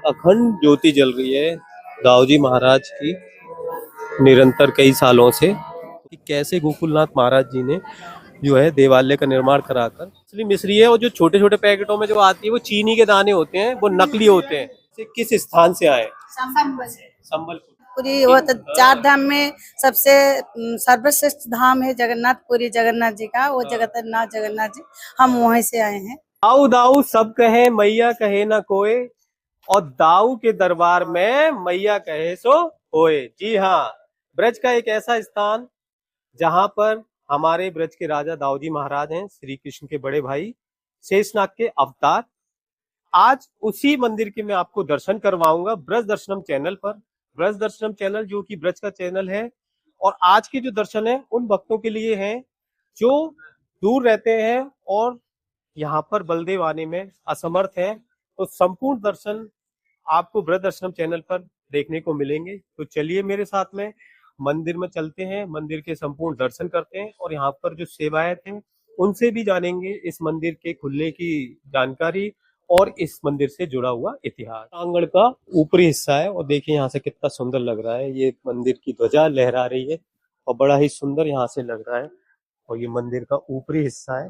अखंड ज्योति जल रही है दाऊ जी महाराज की निरंतर कई सालों से कि कैसे गोकुलनाथ महाराज जी ने जो है देवालय का निर्माण कराकर असली मिस्री है। और जो छोटे छोटे पैकेटों में जो आती है वो चीनी के दाने होते हैं, वो नकली होते हैं। किस स्थान से आए? संबलपुर। पुरी वो तो चार धाम में सबसे सर्वश्रेष्ठ धाम है जगन्नाथपुरी जगन्नाथ जी का, वो जगन्नाथ जगन्नाथ जी, हम वहीं से आए हैं। दाऊ दाऊ सब कहे मैया कहे ना कोई, और दाऊ के दरबार में मैया कहे सो होए। जी हाँ, ब्रज का एक ऐसा स्थान जहां पर हमारे ब्रज के राजा दाऊ जी महाराज हैं, श्री कृष्ण के बड़े भाई शेषनाग के अवतार। आज उसी मंदिर के मैं आपको दर्शन करवाऊंगा ब्रज दर्शनम चैनल पर। ब्रज दर्शनम चैनल जो कि ब्रज का चैनल है, और आज के जो दर्शन है उन भक्तों के लिए हैं जो दूर रहते हैं और यहाँ पर बलदेव आने में असमर्थ है। तो संपूर्ण दर्शन आपको ब्रज दर्शनम चैनल पर देखने को मिलेंगे। तो चलिए मेरे साथ में मंदिर में चलते हैं, मंदिर के संपूर्ण दर्शन करते हैं और यहाँ पर जो सेवायत हैं उनसे भी जानेंगे इस मंदिर के खुलने की जानकारी और इस मंदिर से जुड़ा हुआ इतिहास। आंगन का ऊपरी हिस्सा है और देखिए यहाँ से कितना सुंदर लग रहा है। ये मंदिर की ध्वजा लहरा रही है और बड़ा ही सुंदर यहाँ से लग रहा है। और ये मंदिर का ऊपरी हिस्सा है,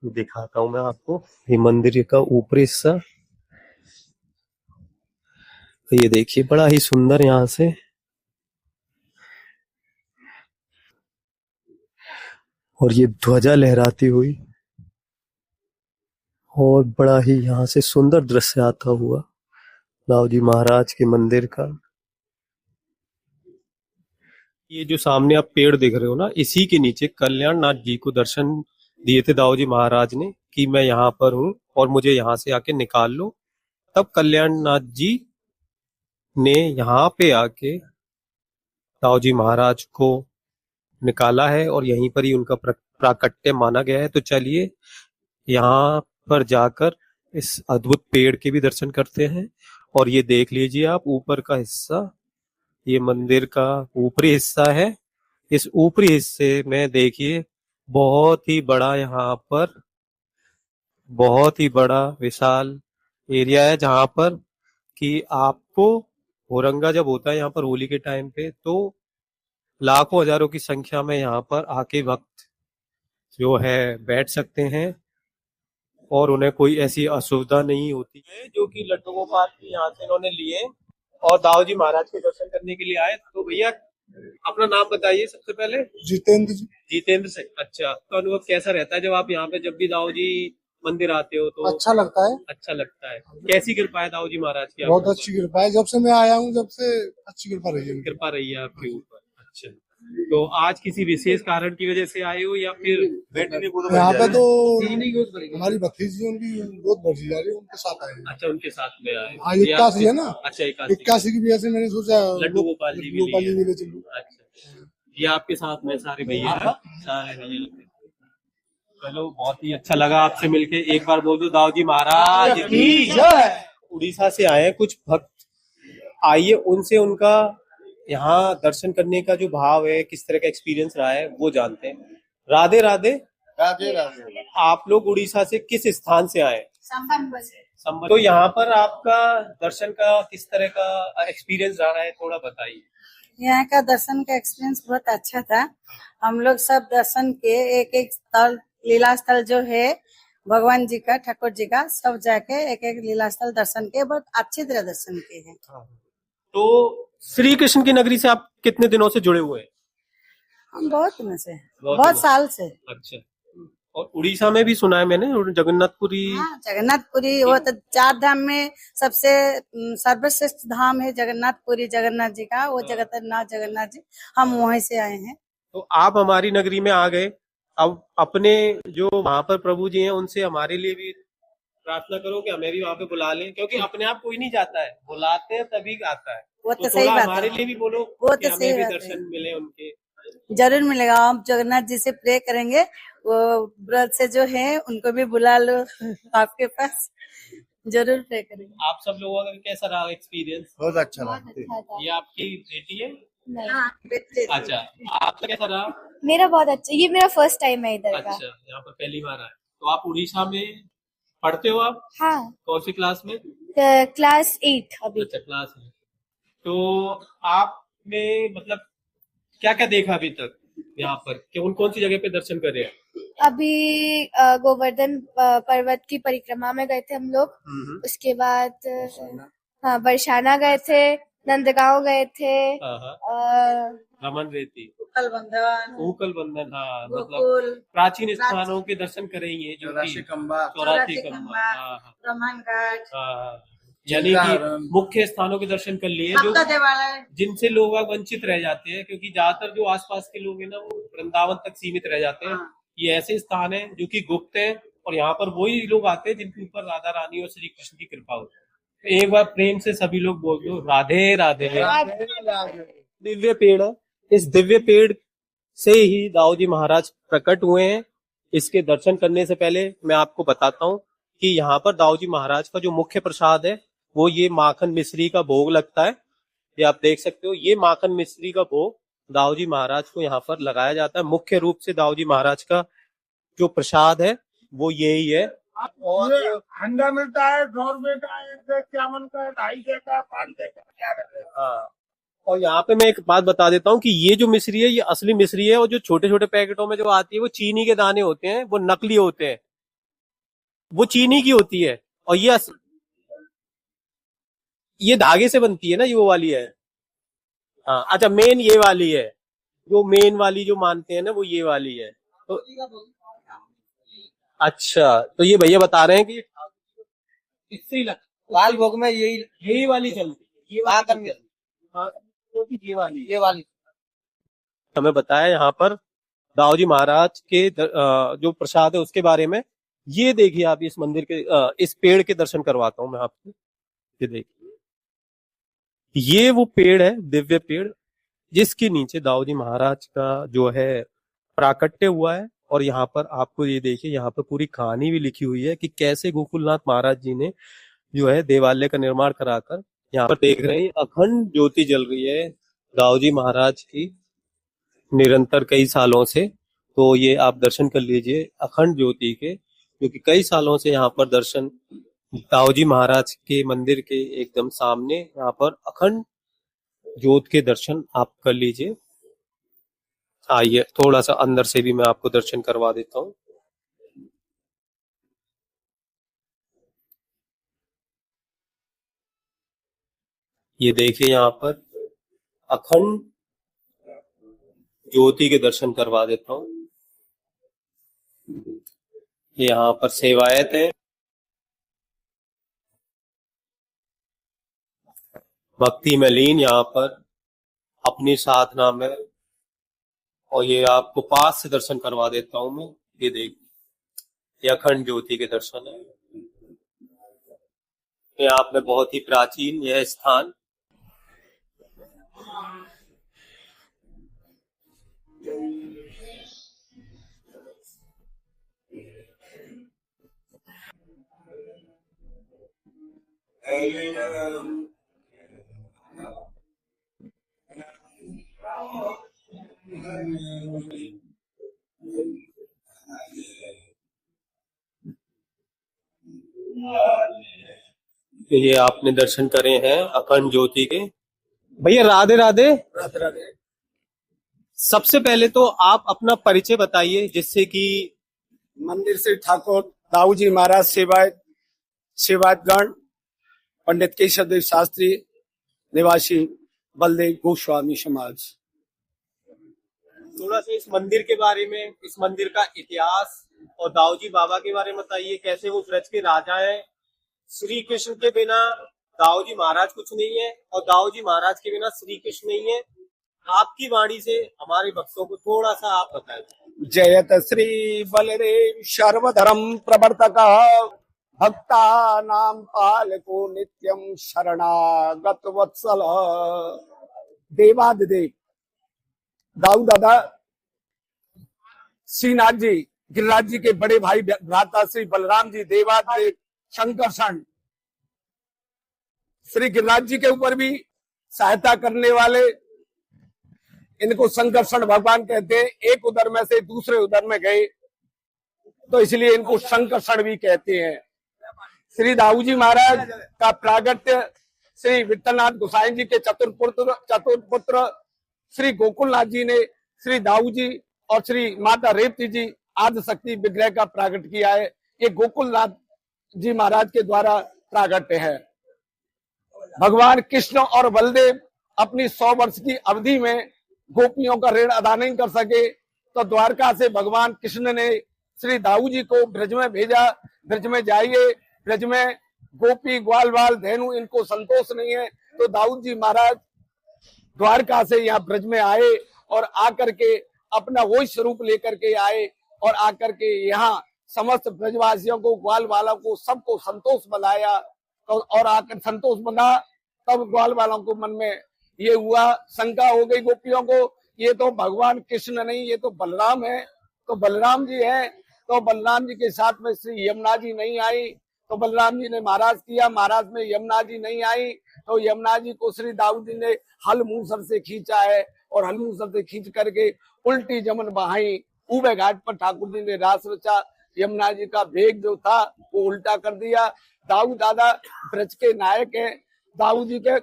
दिखाता हूं मैं आपको। ये मंदिर का ऊपरी हिस्सा, तो ये देखिए बड़ा ही सुंदर यहाँ से। और ये ध्वजा लहराती हुई और बड़ा ही यहाँ से सुंदर दृश्य आता हुआ दाऊ जी महाराज के मंदिर का। ये जो सामने आप पेड़ देख रहे हो ना, इसी के नीचे कल्याण नाथ जी को दर्शन दिए थे दाऊ जी महाराज ने कि मैं यहाँ पर हूँ और मुझे यहाँ से आके निकाल लो। तब कल्याण नाथ जी ने यहाँ पे आके दाऊ जी महाराज को निकाला है और यहीं पर ही उनका प्राकट्य माना गया है। तो चलिए यहाँ पर जाकर इस अद्भुत पेड़ के भी दर्शन करते हैं। और ये देख लीजिए आप ऊपर का हिस्सा, ये मंदिर का ऊपरी हिस्सा है। इस ऊपरी हिस्से में देखिए बहुत ही बड़ा, यहाँ पर बहुत ही बड़ा विशाल एरिया है जहाँ पर कि आपको होरंगा जब होता है यहाँ पर होली के टाइम पे, तो लाखों हजारों की संख्या में यहाँ पर आके भक्त जो है बैठ सकते हैं और उन्हें कोई ऐसी असुविधा नहीं होती है। जो कि लड्डू गोपाल भी यहाँ से इन्होंने लिए और दाऊ जी महाराज के दर्शन करने के लिए आए। तो भैया अपना नाम बताइए सबसे पहले। जितेंद्र जी। जितेंद्र से। अच्छा, तो अनुभव कैसा रहता है जब आप यहाँ पे जब भी दाऊ जी मंदिर आते हो? तो अच्छा लगता है। अच्छा लगता है। कैसी कृपा है दाऊ जी महाराज की? बहुत अच्छी कृपा है, जब से मैं आया हूँ जब से अच्छी कृपा रही है। कृपा रही है आपके ऊपर। अच्छा, तो आज किसी विशेष कारण की वजह से आए हो या फिर यहाँ पे तो हमारी भतीजी उनकी गोद भरी जा रही है, उनके साथ आए हैं। अच्छा, उनके साथ में आए। हाँ, 81 है ना। अच्छा, 81 की वजह से मैंने सोचा लड्डू गोपाल जी भी ले चलूं। अच्छा, ये आपके साथ में सारे भैया हैं? सारे भैया। चलो, बहुत ही अच्छा लगा आपसे मिलके। एक बार बोल दो दाऊ जी महाराज की जय। उड़ीसा से आए हैं कुछ भक्त, आइए उनसे उनका यहाँ दर्शन करने का जो भाव है, किस तरह का एक्सपीरियंस रहा है, वो जानते हैं। राधे राधे। राधे राधे। आप लोग उड़ीसा से किस स्थान से आए? संबल। तो यहाँ पर आपका दर्शन का किस तरह का एक्सपीरियंस रहा है, थोड़ा बताइए। यहाँ का दर्शन का एक्सपीरियंस बहुत अच्छा था। हम लोग सब दर्शन के एक एक स्थल, लीला स्थल जो है भगवान जी का, ठाकुर जी का, सब जाके एक एक लीला स्थल दर्शन के बहुत अच्छी तरह दर्शन किए हैं। तो श्री कृष्ण की नगरी से आप कितने दिनों से जुड़े हुए हैं? हम बहुत दिनों से, बहुत साल से। अच्छा, और उड़ीसा में भी सुना है मैंने जगन्नाथपुरी। हाँ, जगन्नाथपुरी वो तो चार धाम में सबसे सर्वश्रेष्ठ धाम है जगन्नाथपुरी जगन्नाथ जी का, वो जगन्नाथ जगन्नाथ जी, हम वहीं से आए हैं। तो आप हमारी नगरी में आ गए, अब अपने जो वहाँ पर प्रभु जी हैं उनसे हमारे लिए भी प्रार्थना करो कि हमें भी वहाँ पे बुला लें, क्योंकि अपने आप कोई नहीं जाता है, बुलाते हैं तभी आता है। वो तो सही बात है। हमारे लिए भी बोलो, वो कि तो हमें सही भी बात दर्शन मिले उनके। जरूर मिलेगा। आप जगन्नाथ जी से प्रे करेंगे, वो ब्रत से जो है उनको भी बुला लो आपके पास, जरूर प्रे करेंगे। आप सब लोगों का कैसा रहा एक्सपीरियंस? बहुत अच्छा लगा। ये आपकी बेटी है? हाँ, अच्छा, आपका कैसा रहा? मेरा बहुत अच्छा, ये मेरा फर्स्ट टाइम है इधर का। अच्छा, यहाँ पर पहली बार आए। तो आप उड़ीसा में पढ़ते हो आप? हाँ, कौन सी क्लास में? क्लास 8 अभी। अच्छा, क्लास में। तो आपने मतलब क्या क्या देखा अभी तक यहाँ पर? कौन कौन सी जगह पे दर्शन करे हैं? अभी गोवर्धन पर्वत की परिक्रमा में गए थे हम लोग। उसके बाद हाँ, बरसाना गए थे, नंदगांव गए थे, हाँ हाँ, अ, रमन रेती, कल बंधन, ऊकल बंधन, हाँ मतलब गोकुल, प्राचीन स्थानों के दर्शन करेंगे जो कि चौरासी खंबा, हाँ हाँ ब्रह्मण घाट, हाँ, यानी कि मुख्य स्थानों के दर्शन कर लिए जो सप्त देवालय। जिनसे लोग अब वंचित रह जाते हैं, क्योंकि ज्यादातर जो आसपास के लोग हैं ना वो वृंदावन तक सीमित रह जाते हैं। ये ऐसे स्थान है जो कि गुप्त है और यहाँ पर वही लोग आते हैं जिनके ऊपर राधा रानी और श्री कृष्ण की कृपा होती है। तो एक बार प्रेम से सभी लोग बोल दो राधे राधे। दिव्य पेड़ है, इस दिव्य पेड़ से ही दाऊ जी महाराज प्रकट हुए हैं। इसके दर्शन करने से पहले मैं आपको बताता हूँ कि यहाँ पर दाऊ जी महाराज का जो मुख्य प्रसाद है वो ये माखन मिश्री का भोग लगता है। ये आप देख सकते हो, ये माखन मिश्री का भोग दाऊ जी महाराज को यहाँ पर लगाया जाता है। मुख्य रूप से दाऊ जी महाराज का जो प्रसाद है वो यही है। और अंडा मिलता है 100 रुपए का, 51 का, 250 का, 500 का। हाँ, और यहाँ पे मैं एक बात बता देता हूँ कि ये जो मिश्री है ये असली मिश्री है और जो छोटे छोटे पैकेटों में जो आती है वो चीनी के दाने होते हैं, वो नकली होते हैं, वो चीनी की होती है। और ये धागे से बनती है ना, ये वो वाली है। हाँ अच्छा, मेन ये वाली है, जो मेन वाली जो मानते हैं ना वो ये वाली है। तो अच्छा, तो ये भैया बता रहे हैं कि इससे ही लाल भोग में यही वाली चलती है, ये वाली चलती है। हाँ, ये वाली हमें बताया यहाँ पर दाऊ जी महाराज के जो प्रसाद है उसके बारे में। ये देखिए आप, इस मंदिर के इस पेड़ के दर्शन करवाता हूँ मैं आपको। ये देखिए, ये वो पेड़ है, दिव्य पेड़, जिसके नीचे दाऊ जी महाराज का जो है प्राकट्य हुआ है। और यहाँ पर आपको ये देखिए, यहाँ पर पूरी कहानी भी लिखी हुई है कि कैसे गोकुलनाथ महाराज जी ने जो है देवालय का निर्माण कराकर, यहाँ पर देख रहे हैं अखंड ज्योति जल रही है दाऊ जी महाराज की निरंतर कई सालों से। तो ये आप दर्शन कर लीजिए अखंड ज्योति के, क्योंकि कई सालों से यहाँ पर दर्शन दाऊ जी महाराज के मंदिर के एकदम सामने यहाँ पर अखंड ज्योत के दर्शन आप कर लीजिए। आइए थोड़ा सा अंदर से भी मैं आपको दर्शन करवा देता हूँ। ये देखिए, यहाँ पर अखंड ज्योति के दर्शन करवा देता हूँ। यहाँ पर सेवायत है, भक्ति में लीन यहाँ पर अपनी साधना में। और ये आपको पास से दर्शन करवा देता हूं मैं। ये देख, ये अखंड ज्योति के दर्शन है। यहाँ पे बहुत ही प्राचीन यह स्थान। ये आपने दर्शन करे हैं अखंड ज्योति के। भैया राधे राधे। राधे राधे। सबसे पहले तो आप अपना परिचय बताइए, जिससे कि मंदिर से ठाकुर दाऊ जी महाराज सेवायतगण, पंडित केशवदेव शास्त्री, निवासी बलदेव गोस्वामी समाज। थोड़ा सा इस मंदिर के बारे में, इस मंदिर का इतिहास और दाऊ जी बाबा के बारे में बताइए। कैसे वो ब्रज के राजा हैं, श्री कृष्ण के बिना दाऊ जी महाराज कुछ नहीं है और दाऊ जी महाराज के बिना श्री कृष्ण नहीं है। आपकी वाणी से हमारे भक्तों को थोड़ा सा आप बताएं। जयत श्री बलदेव सर्वधर्म प्रवर्तक, भक्ता नाम पालको नित्यम शरणागत वत्सल। देवादिदेव दाऊ दादा श्रीनाथ जी, गिरिराज जी के बड़े भाई भ्राता श्री बलराम जी, देवादिदेव शंकरषण, श्री गिरिराज जी के ऊपर भी सहायता करने वाले, इनको शंकरषण भगवान कहते हैं। एक उदर में से दूसरे उदर में गए तो इसलिए इनको शंकरषण भी कहते हैं। श्री दाऊ जी महाराज का प्रागट्य श्री विठलनाथ गोसाई जी के चतुर्पुत्र श्री गोकुलनाथ जी ने श्री दाऊ जी और श्री माता रेवती जी आदि शक्ति विग्रह का प्रागट किया है। ये गोकुलनाथ जी महाराज के द्वारा प्रागट्य है। भगवान कृष्ण और बलदेव अपनी 100 वर्ष की अवधि में गोपियों का ऋण अदा नहीं कर सके, तो द्वारका से भगवान कृष्ण ने श्री दाऊ जी को ब्रज में भेजा। ब्रज में जाइए, ब्रज में गोपी ग्वाल बाल धेनु इनको संतोष नहीं है, तो दाऊ जी महाराज द्वारका से यहाँ ब्रज में आए और आकर के अपना वही स्वरूप लेकर के आए और आकर के यहाँ समस्त ब्रजवासियों को, ग्वाल वालों को, सबको संतोष बनाया। तो और आकर संतोष बना, तब ग्वाल वालों को मन में ये हुआ, शंका हो गई गोपियों को, ये तो भगवान कृष्ण नहीं, ये तो बलराम है। तो बलराम जी है, तो बलराम जी के साथ में श्री यमुना जी नहीं आई, तो बलराम जी ने महाराज किया, महाराज में यमुना जी नहीं आई, तो यमुना जी को श्री दाऊ जी ने हल मूसर से खींचा है और हल मूसर से खींच करके उल्टी जमन बहाई। ऊबे घाट पर ठाकुर जी ने रास रचा, यमुना जी का वेग जो था वो उल्टा कर दिया। दाऊ दादा ब्रज के नायक है। दाऊ जी के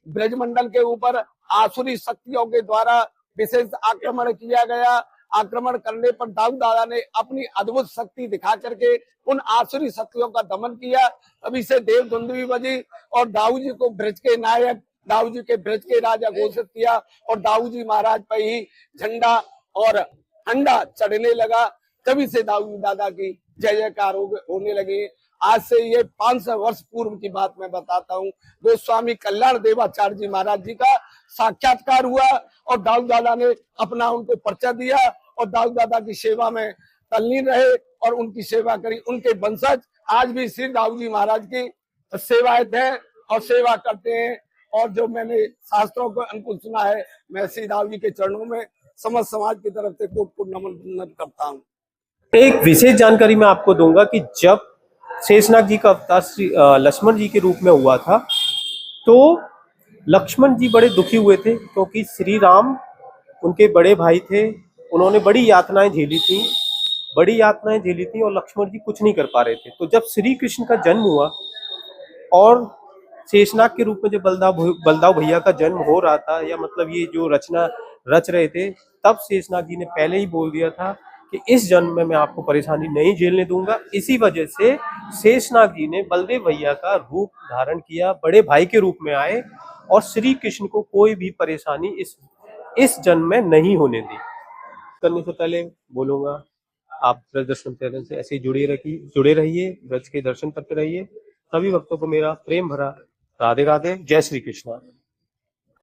ब्रजमंडल के ऊपर आसुरी शक्तियों के द्वारा विशेष आक्रमण किया गया। आक्रमण करने पर दाऊ दादा ने अपनी अद्भुत शक्ति दिखा करके उन आसुरी शक्तियों का दमन किया। तभी से देव धुंधवी बजी और दाऊ जी को ब्रज के नायक, दाऊ जी के ब्रज के राजा घोषित किया और दाऊ जी महाराज पर ही झंडा और अंडा चढ़ने लगा। तभी से दाऊ दादा की जय जयकार होने लगे। आज से ये 500 वर्ष पूर्व की बात मैं बताता हूँ। गोस्वामी कल्याण देवाचार्य जी महाराज जी का साक्षात्कार हुआ और दाऊ दादा ने अपना उनको पर्चा दिया और दाऊ दादा की सेवा में तल्लीन रहे और उनकी सेवा करी। उनके वंशज आज भी श्री दाऊ जी महाराज की सेवायत है और सेवा करते हैं। और जो मैंने शास्त्रों को अनुकूल सुना है, मैं श्री दाऊ जी के चरणों में समस्त समाज की तरफ से कोट नमन करता हूँ। एक विशेष जानकारी मैं आपको दूंगा कि जब शेषनाग जी का अवतार लक्ष्मण जी के रूप में हुआ था, तो लक्ष्मण जी बड़े दुखी हुए थे, क्योंकि श्री राम उनके बड़े भाई थे। उन्होंने बड़ी यातनाएं झेली थी और लक्ष्मण जी कुछ नहीं कर पा रहे थे। तो जब श्री कृष्ण का जन्म हुआ और शेषनाग के रूप में जब बलदाव भैया का जन्म हो रहा था, या मतलब ये जो रचना रच रहे थे, तब शेषनाग जी ने पहले ही बोल दिया था कि इस जन्म में मैं आपको परेशानी नहीं झेलने दूंगा। इसी वजह से शेषनाग जी ने बलदेव भैया का रूप धारण किया, बड़े भाई के रूप में आए और श्री कृष्ण को कोई भी परेशानी इस जन्म में नहीं होने दी। करने से पहले बोलूंगा, आप ब्रज दर्शन चैनल से ऐसे जुड़े रहिए, ब्रज के दर्शन करते रहिए। सभी भक्तों को मेरा प्रेम भरा राधे राधे, जय श्री कृष्ण।